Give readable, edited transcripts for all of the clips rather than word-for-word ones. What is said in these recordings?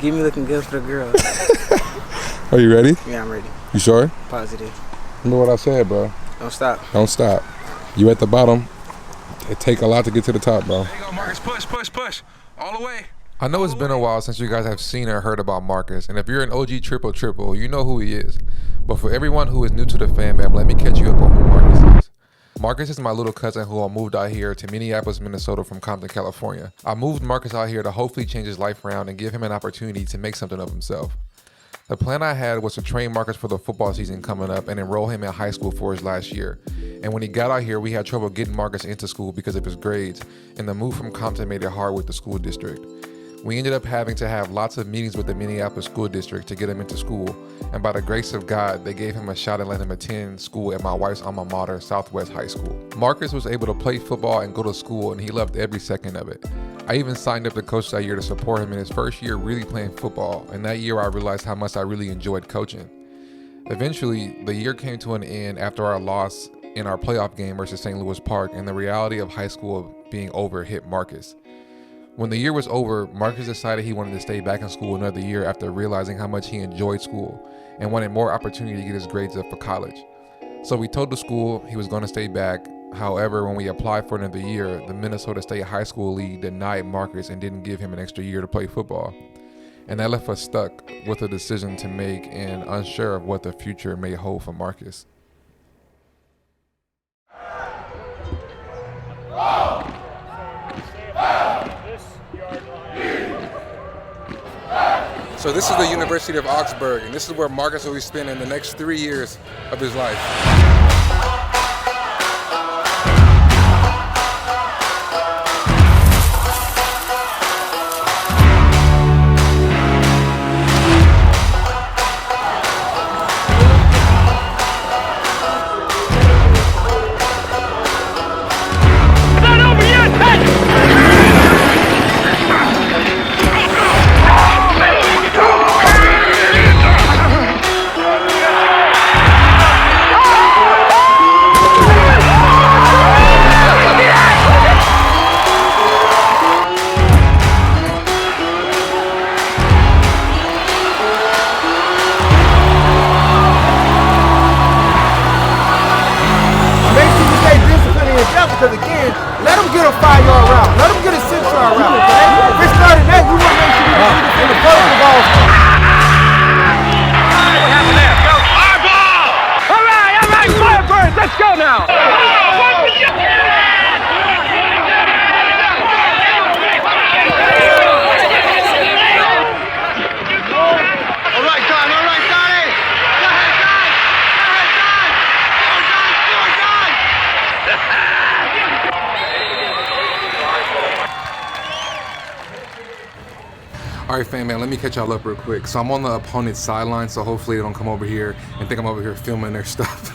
Get me looking good for the girls. Are you ready? Yeah, I'm ready. You sure? Positive. Remember what I said, bro. Don't stop. Don't stop. You at the bottom. It take a lot to get to the top, bro. There you go, Marcus. Push. All the way. I know it's been a while since you guys have seen or heard about Marcus, and if you're an OG triple, you know who he is. But for everyone who is new to the fambam, let me catch you up on who Marcus is. Marcus is my little cousin who I moved out here to Minneapolis, Minnesota from Compton, California. I moved Marcus out here to hopefully change his life around and give him an opportunity to make something of himself. The plan I had was to train Marcus for the football season coming up and enroll him in high school for his last year. And when he got out here, we had trouble getting Marcus into school because of his grades, and the move from Compton made it hard with the school district. We ended up having to have lots of meetings with the Minneapolis school district to get him into school, and by the grace of God, they gave him a shot and let him attend school at my wife's alma mater, Southwest High School. Marcus was able to play football and go to school, and he loved every second of it. I even signed up to coach that year to support him in his first year really playing football, and that year I realized how much I really enjoyed coaching. Eventually, the year came to an end after our loss in our playoff game versus St. Louis Park, and the reality of high school being over hit Marcus. When the year was over, Marcus decided he wanted to stay back in school another year after realizing how much he enjoyed school and wanted more opportunity to get his grades up for college. So we told the school he was going to stay back. However, when we applied for another year, the Minnesota State High School League denied Marcus and didn't give him an extra year to play football. And that left us stuck with a decision to make and unsure of what the future may hold for Marcus. So this is the University of Augsburg, and this is where Marcus will be spending the next 3 years of his life. Because again, let them get a 5-yard route. Let them get a 6-yard route. Okay? If it's starting that, we want to make sure we defend the ball. What happened there? Go. Our ball! All right, Firebirds, let's go now! All right, fam, man, let me catch y'all up real quick. So I'm on the opponent's sideline, so hopefully they don't come over here and think I'm over here filming their stuff.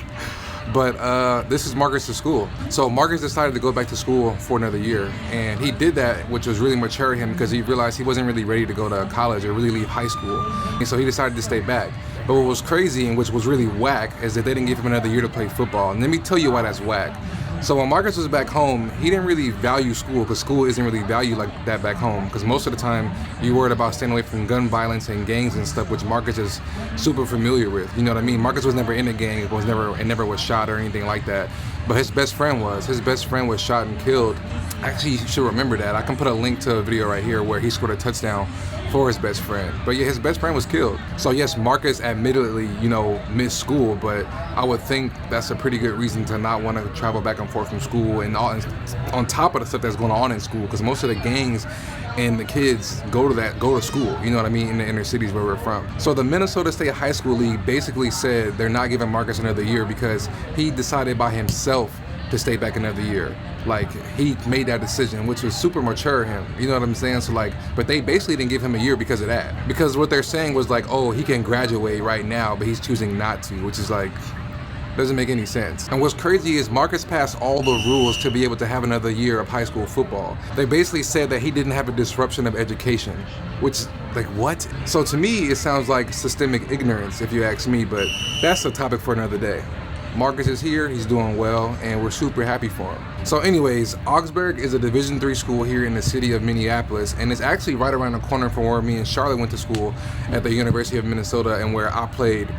But this is Marcus' school. So Marcus decided to go back to school for another year, and he did that, which was really mature of him because he realized he wasn't really ready to go to college or really leave high school. And so he decided to stay back. But what was crazy and which was really whack is that they didn't give him another year to play football. And let me tell you why that's whack. So when Marcus was back home, he didn't really value school because school isn't really valued like that back home. Because most of the time, you're worried about staying away from gun violence and gangs and stuff, which Marcus is super familiar with. You know what I mean? Marcus was never in a gang, never was shot or anything like that. But his best friend was. His best friend was shot and killed. Actually, you should remember that. I can put a link to a video right here where he scored a touchdown for his best friend. But yeah, his best friend was killed. So yes, Marcus admittedly, missed school, but I would think that's a pretty good reason to not want to travel back and forth from school and all, on top of the stuff that's going on in school, because most of the gangs and the kids go to school, you know what I mean, in the inner cities where we're from. So the Minnesota State High School League basically said they're not giving Marcus another year because he decided by himself to stay back another year. Like, he made that decision, which was super mature of him, you know what I'm saying? So like, but they basically didn't give him a year because of that. Because what they're saying was like, oh, he can graduate right now, but he's choosing not to, which is like, doesn't make any sense. And what's crazy is Marcus passed all the rules to be able to have another year of high school football. They basically said that he didn't have a disruption of education, which, like, what? So to me, it sounds like systemic ignorance, if you ask me, but that's a topic for another day. Marcus is here, he's doing well, and we're super happy for him. So anyways, Augsburg is a Division III school here in the city of Minneapolis, and it's actually right around the corner from where me and Charlotte went to school at the University of Minnesota, and where I played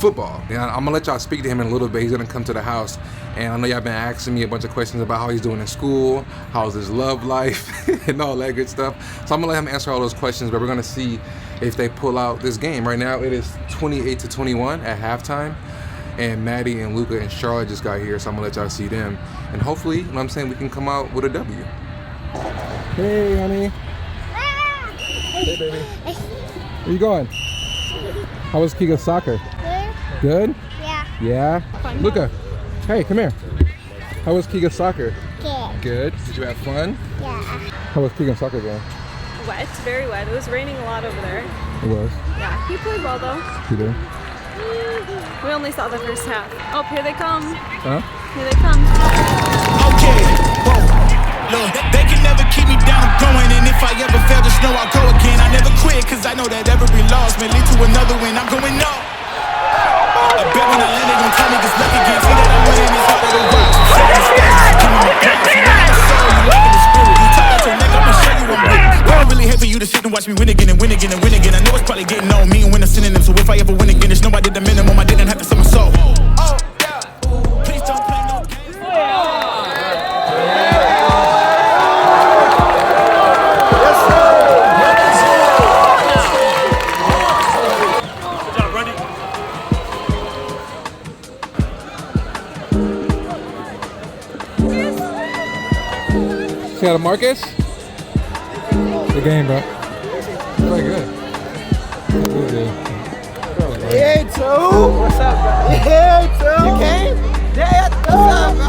football. And I'm gonna let y'all speak to him in a little bit. He's gonna come to the house, and I know y'all been asking me a bunch of questions about how he's doing in school, how's his love life, and all that good stuff. So I'm gonna let him answer all those questions, but we're gonna see if they pull out this game. Right now it is 28-21 at halftime, and Maddie and Luca and Charlotte just got here, so I'm gonna let y'all see them, and hopefully, you know what I'm saying, we can come out with a W. Hey honey. Hey baby. Where you going? How was Keegan's soccer? Good? Yeah. Yeah? Luca, hey, come here. How was Keegan's soccer? Good. Good. Did you have fun? Yeah. How was Keegan's soccer game? Wet, very wet. It was raining a lot over there. It was. Yeah, he played well though. You did? We only saw the first half. Oh, here they come. Huh? Here they come. Okay, whoa, look, they can never keep me down, I'm going, and if I ever fail, just know I'll go again. I never quit, cause I know that every loss may lead to another win. I'm going up. I bet when I land, they gon' tell me cause luck again. See that I'm winning, it's harder to rock. Give me my prize, you know my soul, you live in the spirit. You talk out your neck, I'ma show you I'm real. I don't really hate for you to sit and watch me win again and win again and win again. I know it's probably getting on me and win a synonym, so if I ever win again, it's no I did the minimum, I didn't have to sell my soul. Oh, yeah, please don't play no games. See how to Marcus? Good game, bro. Very good. Good game. Hey, two. What's up, bro? Hey, two. You came? Yeah, what's up, bro?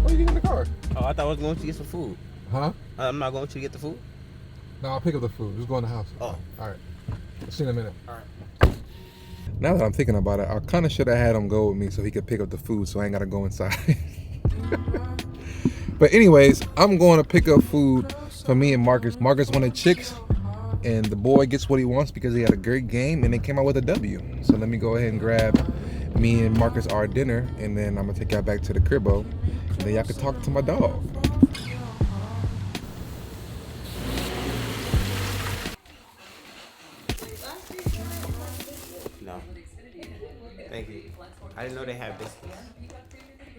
What are you getting in the car? Oh, I thought I was going to get some food. Huh? I'm not going to get the food? No, I'll pick up the food. Just go in the house. Oh. All right. I'll see you in a minute. All right. Now that I'm thinking about it, I kind of should have had him go with me so he could pick up the food so I ain't got to go inside. But anyways, I'm going to pick up food for me and Marcus. Marcus wanted chicks, and the boy gets what he wants because he had a great game and they came out with a W. So let me go ahead and grab me and Marcus our dinner, and then I'm going to take y'all back to the cribbo, and then y'all can talk to my dog. No. Thank you. I didn't know they had biscuits.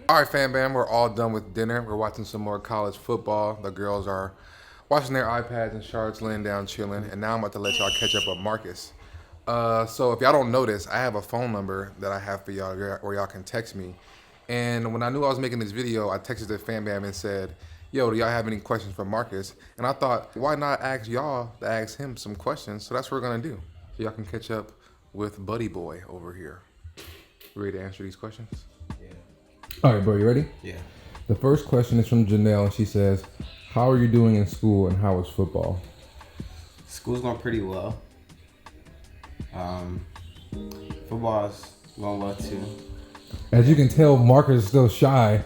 All right, fam bam, we're all done with dinner. We're watching some more college football. The girls are watching their iPads and Charlotte's laying down chilling. And now I'm about to let y'all catch up with Marcus. So if y'all don't notice, I have a phone number that I have for y'all where y'all can text me. And when I knew I was making this video, I texted the fam bam and said, yo, do y'all have any questions for Marcus? And I thought, why not ask y'all to ask him some questions? So that's what we're gonna do. So y'all can catch up with Buddy Boy over here. Ready to answer these questions? All right, bro, you ready? Yeah. The first question is from Janelle, and she says, how are you doing in school and how is football? School's going pretty well. Football's going well too. As you can tell, Marcus is still shy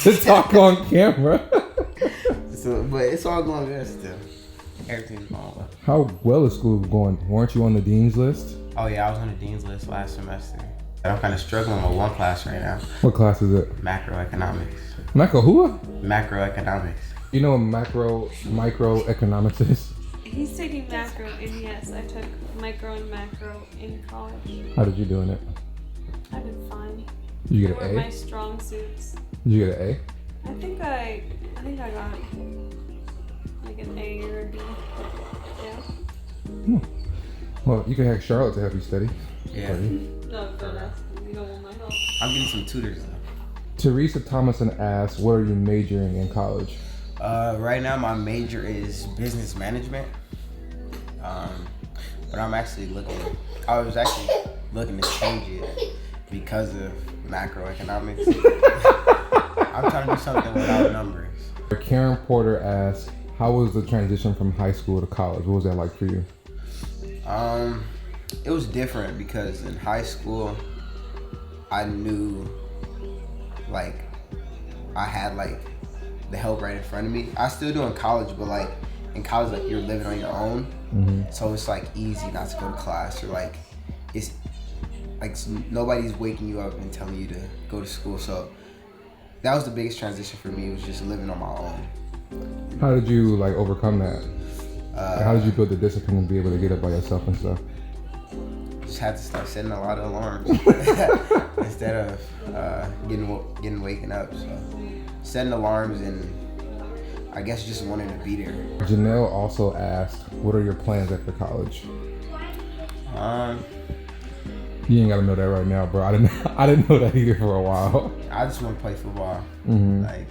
to talk on camera. But it's all going good still. Everything's going well. How well is school going? Weren't you on the dean's list? Oh yeah, I was on the dean's list last semester. I'm kind of struggling with one class right now. What class is it? Macroeconomics. Macroeconomics. You know what microeconomics is? He's taking macro, and yes, I took micro and macro in college. How did you do in it? I did fine. Did you get They an were A? my strong suits. Did you get an A? I think I got like an A or a B. Yeah. Well, you can have Charlotte to help you study. Yeah. No, you don't want my help. I'm getting some tutors though. Teresa Thomason asks, what are you majoring in college? Right now my major is business management. But I was actually looking to change it because of macroeconomics. I'm trying to do something without numbers. Karen Porter asks, how was the transition from high school to college? What was that like for you? It was different because in high school, I knew, I had, the help right in front of me. I still do in college, but, in college, like you're living on your own, so it's like easy not to go to class, or like it's like nobody's waking you up and telling you to go to school. So that was the biggest transition for me, was just living on my own. How did you like overcome that? How did you build the discipline to be able to get up by yourself and stuff? Just had to start setting a lot of alarms instead of getting waken up. So setting alarms, and I guess just wanting to be there. Janelle also asked, what are your plans after college? You ain't gotta know that right now, bro. I didn't know that either for a while. I just want to play football. Like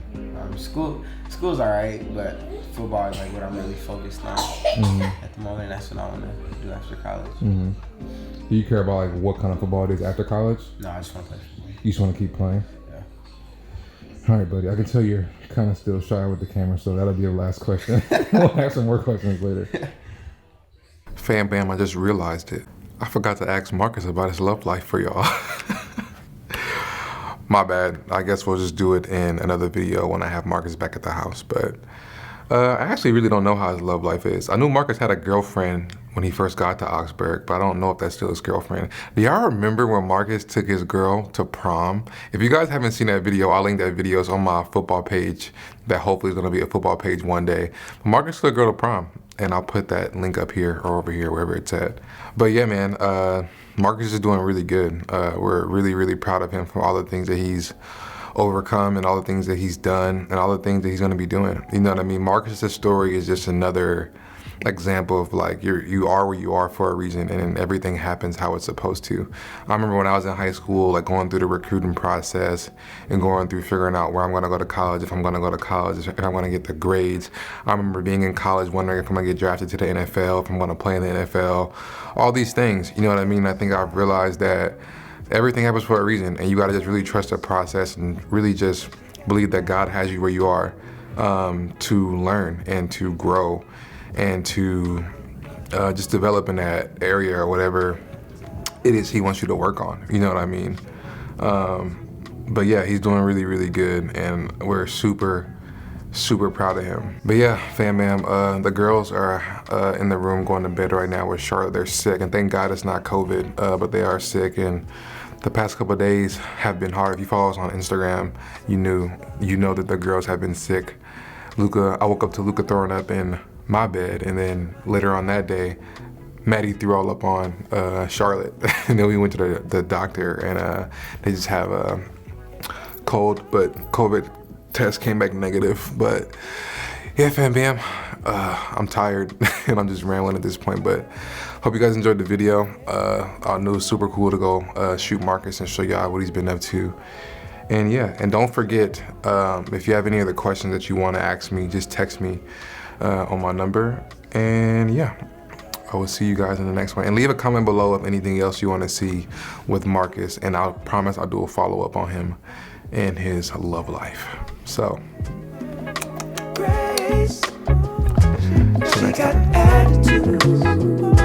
school's alright, but football is like what I'm really focused on at the moment. That's what I want to do after college. Do you care about like what kind of football it is after college? No, I just want to play football. You just want to keep playing? Yeah. All right, buddy. I can tell you're kind of still shy with the camera, so that'll be your last question. We'll have some more questions later. Fam bam, I just realized it. I forgot to ask Marcus about his love life for y'all. My bad. I guess we'll just do it in another video when I have Marcus back at the house. But I actually really don't know how his love life is. I knew Marcus had a girlfriend when he first got to Augsburg, but I don't know if that's still his girlfriend. Do y'all remember when Marcus took his girl to prom? If you guys haven't seen that video, I'll link that video. It's on my football page that hopefully is gonna be a football page one day. Marcus took a girl to prom, and I'll put that link up here or over here, wherever it's at. But yeah, man, Marcus is doing really good. We're really, really proud of him for all the things that he's overcome and all the things that he's done and all the things that he's gonna be doing. You know what I mean? Marcus's story is just another example of like you are where you are for a reason, and everything happens how it's supposed to. I remember when I was in high school, like going through the recruiting process and going through figuring out where I'm gonna go to college, if I'm gonna go to college, if I'm gonna get the grades. I remember being in college wondering if I'm gonna get drafted to the NFL, if I'm gonna play in the NFL, all these things, you know what I mean? I think I've realized that everything happens for a reason, and you gotta just really trust the process and really just believe that God has you where you are to learn and to grow and to just develop in that area or whatever it is he wants you to work on, you know what I mean? But yeah, he's doing really, really good, and we're super, super proud of him. But yeah, fam bam, the girls are in the room going to bed right now with Charlotte. They're sick, and thank God it's not COVID, but they are sick, and the past couple of days have been hard. If you follow us on Instagram, you know that the girls have been sick. I woke up to Luca throwing up in my bed, and then later on that day, Maddie threw all up on Charlotte, and then we went to the doctor, and they just have a cold, but COVID test came back negative. But yeah, fam bam, I'm tired and I'm just rambling at this point, but hope you guys enjoyed the video. I knew it was super cool to go shoot Marcus and show y'all what he's been up to. And yeah, and don't forget, if you have any other questions that you want to ask me, just text me on my number. And yeah, I will see you guys in the next one. And leave a comment below of anything else you want to see with Marcus, and I'll promise I'll do a follow-up on him and his love life. So, Grace, she got attitude.